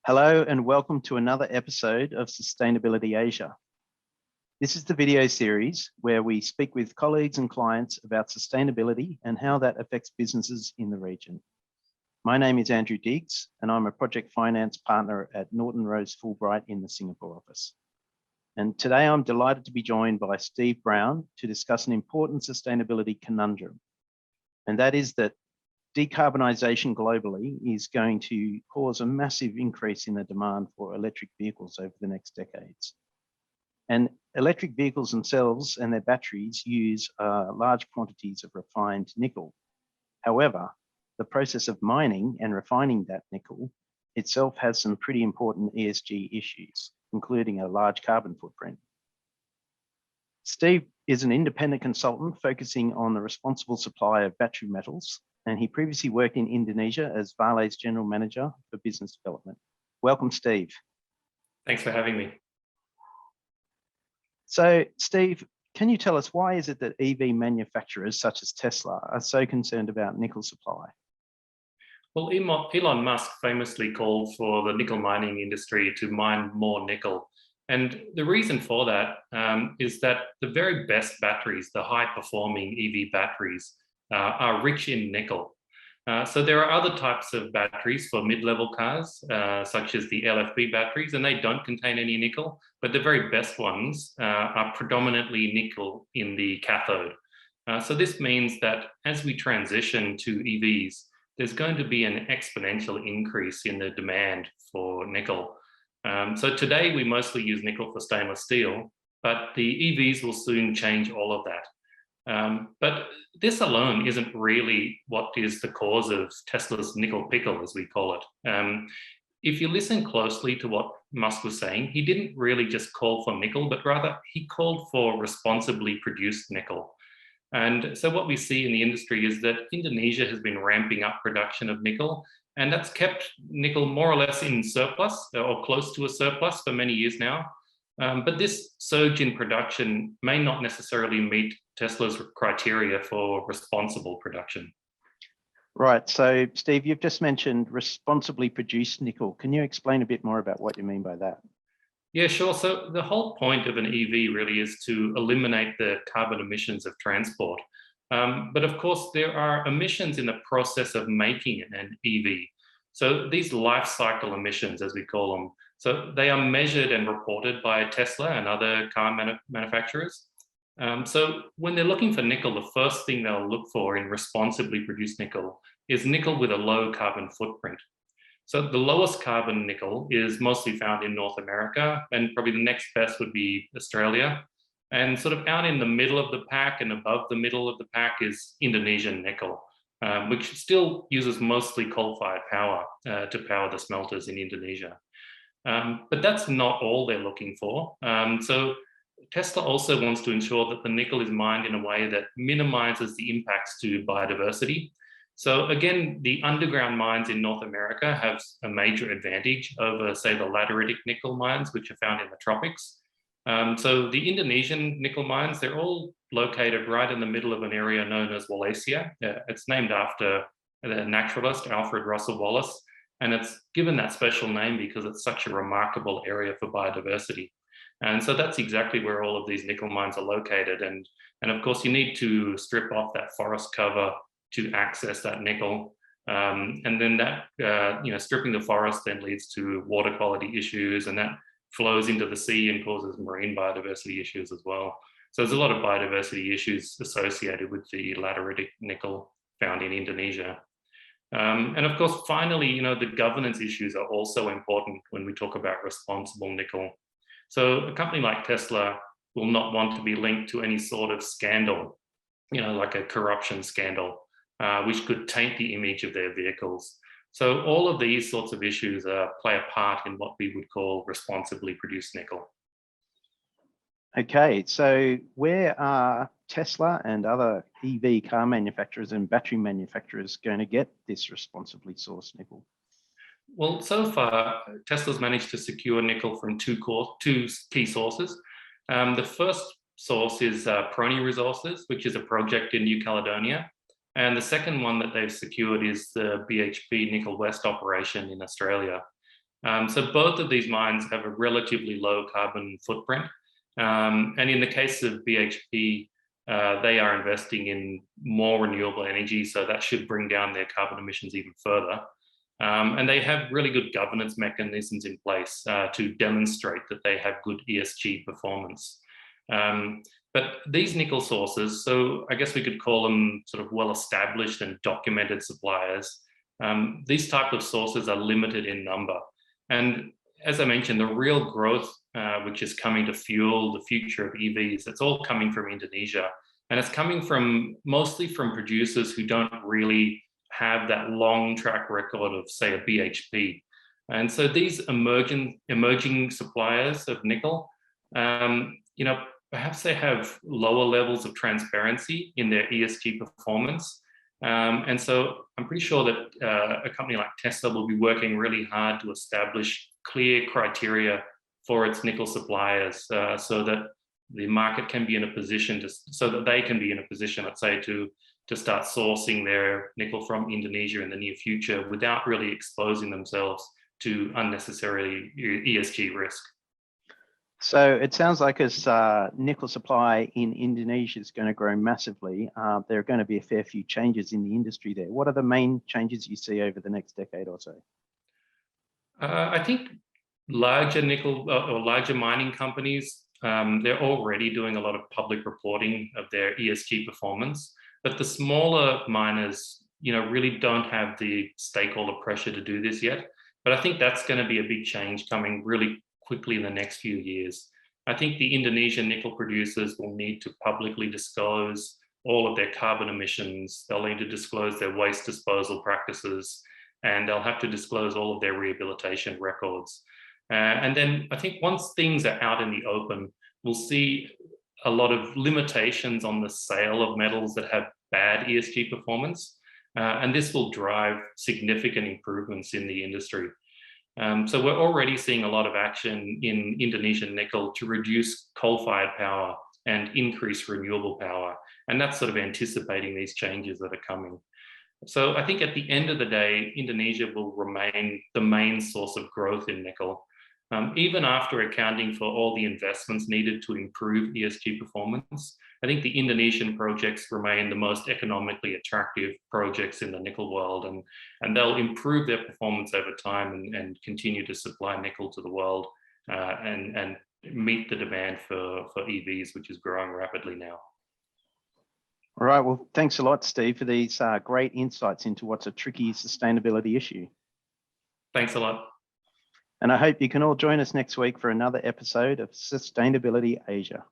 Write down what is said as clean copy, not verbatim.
Hello and welcome to another episode of Sustainability Asia. This is the video series where we speak with colleagues and clients about sustainability and how that affects businesses in the region. My name is Andrew Diggs and I'm a project finance partner at Norton Rose Fulbright in the Singapore office. And today I'm delighted to be joined by Steve Brown to discuss an important sustainability conundrum. And that is that decarbonisation globally is going to cause a massive increase in the demand for electric vehicles over the next decades. And electric vehicles themselves and their batteries use large quantities of refined nickel. However, the process of mining and refining that nickel itself has some pretty important ESG issues, including a large carbon footprint. Steve is an independent consultant focusing on the responsible supply of battery metals, and he previously worked in Indonesia as Vale's General Manager for Business Development. Welcome, Steve. Thanks for having me. So, Steve, can you tell us why is it that EV manufacturers such as Tesla are so concerned about nickel supply? Well, Elon Musk famously called for the nickel mining industry to mine more nickel. And the reason for that is that the very best batteries, the high-performing EV batteries, are rich in nickel. So there are other types of batteries for mid-level cars, such as the LFP batteries, and they don't contain any nickel, but the very best ones are predominantly nickel in the cathode. So this means that as we transition to EVs, there's going to be an exponential increase in the demand for nickel. So today we mostly use nickel for stainless steel, but the EVs will soon change all of that. But this alone isn't really what is the cause of Tesla's nickel pickle, as we call it. If you listen closely to what Musk was saying, he didn't really just call for nickel, but rather he called for responsibly produced nickel. And so what we see in the industry is that Indonesia has been ramping up production of nickel, and that's kept nickel more or less in surplus or close to a surplus for many years now. But this surge in production may not necessarily meet Tesla's criteria for responsible production. Right, so Steve, you've just mentioned responsibly produced nickel. Can you explain a bit more about what you mean by that? Yeah, sure. So the whole point of an EV really is to eliminate the carbon emissions of transport. But of course, there are emissions in the process of making an EV. So these life cycle emissions, as we call them, so they are measured and reported by Tesla and other car manufacturers. So when they're looking for nickel, the first thing they'll look for in responsibly produced nickel is nickel with a low carbon footprint. So the lowest carbon nickel is mostly found in North America, and probably the next best would be Australia. And sort of out in the middle of the pack and above the middle of the pack is Indonesian nickel, which still uses mostly coal-fired power to power the smelters in Indonesia. But that's not all they're looking for. So Tesla also wants to ensure that the nickel is mined in a way that minimizes the impacts to biodiversity. So again, the underground mines in North America have a major advantage over, say, the lateritic nickel mines, which are found in the tropics. So the Indonesian nickel mines, they're all located right in the middle of an area known as Wallacea. It's named after the naturalist Alfred Russel Wallace, and it's given that special name because it's such a remarkable area for biodiversity. And so that's exactly where all of these nickel mines are located. And of course, you need to strip off that forest cover to access that nickel. And then that, stripping the forest then leads to water quality issues, and that flows into the sea and causes marine biodiversity issues as well. So there's a lot of biodiversity issues associated with the lateritic nickel found in Indonesia. And of course, finally, the governance issues are also important when we talk about responsible nickel. So a company like Tesla will not want to be linked to any sort of scandal, like a corruption scandal, which could taint the image of their vehicles. So all of these sorts of issues play a part in what we would call responsibly produced nickel. Okay, so where are Tesla and other EV car manufacturers and battery manufacturers going to get this responsibly sourced nickel? Well, so far, Tesla's managed to secure nickel from two key sources. The first source is Prony Resources, which is a project in New Caledonia. And the second one that they've secured is the BHP Nickel West operation in Australia. So both of these mines have a relatively low carbon footprint. And in the case of BHP, they are investing in more renewable energy, so that should bring down their carbon emissions even further. And they have really good governance mechanisms in place to demonstrate that they have good ESG performance. But these nickel sources, so I guess we could call them sort of well-established and documented suppliers, these type of sources are limited in number. And as I mentioned, the real growth which is coming to fuel the future of EVs, it's all coming from Indonesia. And it's coming from mostly from producers who don't really have that long track record of, say, a BHP. And so these emerging suppliers of nickel, perhaps they have lower levels of transparency in their ESG performance. And so I'm pretty sure that a company like Tesla will be working really hard to establish clear criteria for its nickel suppliers so that the market can be in a position so that they can be in a position, let's say, to start sourcing their nickel from Indonesia in the near future without really exposing themselves to unnecessary ESG risk. So it sounds like as nickel supply in Indonesia is going to grow massively, there are going to be a fair few changes in the industry there. What are the main changes you see over the next decade or so? I think larger nickel or larger mining companies, they're already doing a lot of public reporting of their ESG performance, but the smaller miners, really don't have the stakeholder pressure to do this yet. But I think that's going to be a big change coming really quickly in the next few years. I think the Indonesian nickel producers will need to publicly disclose all of their carbon emissions. They'll need to disclose their waste disposal practices, and they'll have to disclose all of their rehabilitation records. And then I think once things are out in the open, we'll see a lot of limitations on the sale of metals that have bad ESG performance. And this will drive significant improvements in the industry. So we're already seeing a lot of action in Indonesian nickel to reduce coal-fired power and increase renewable power. And that's sort of anticipating these changes that are coming. So I think at the end of the day, Indonesia will remain the main source of growth in nickel, even after accounting for all the investments needed to improve ESG performance. I think the Indonesian projects remain the most economically attractive projects in the nickel world, and they'll improve their performance over time and continue to supply nickel to the world and meet the demand for EVs, which is growing rapidly now. All right, well, thanks a lot, Steve, for these great insights into what's a tricky sustainability issue. Thanks a lot. And I hope you can all join us next week for another episode of Sustainability Asia.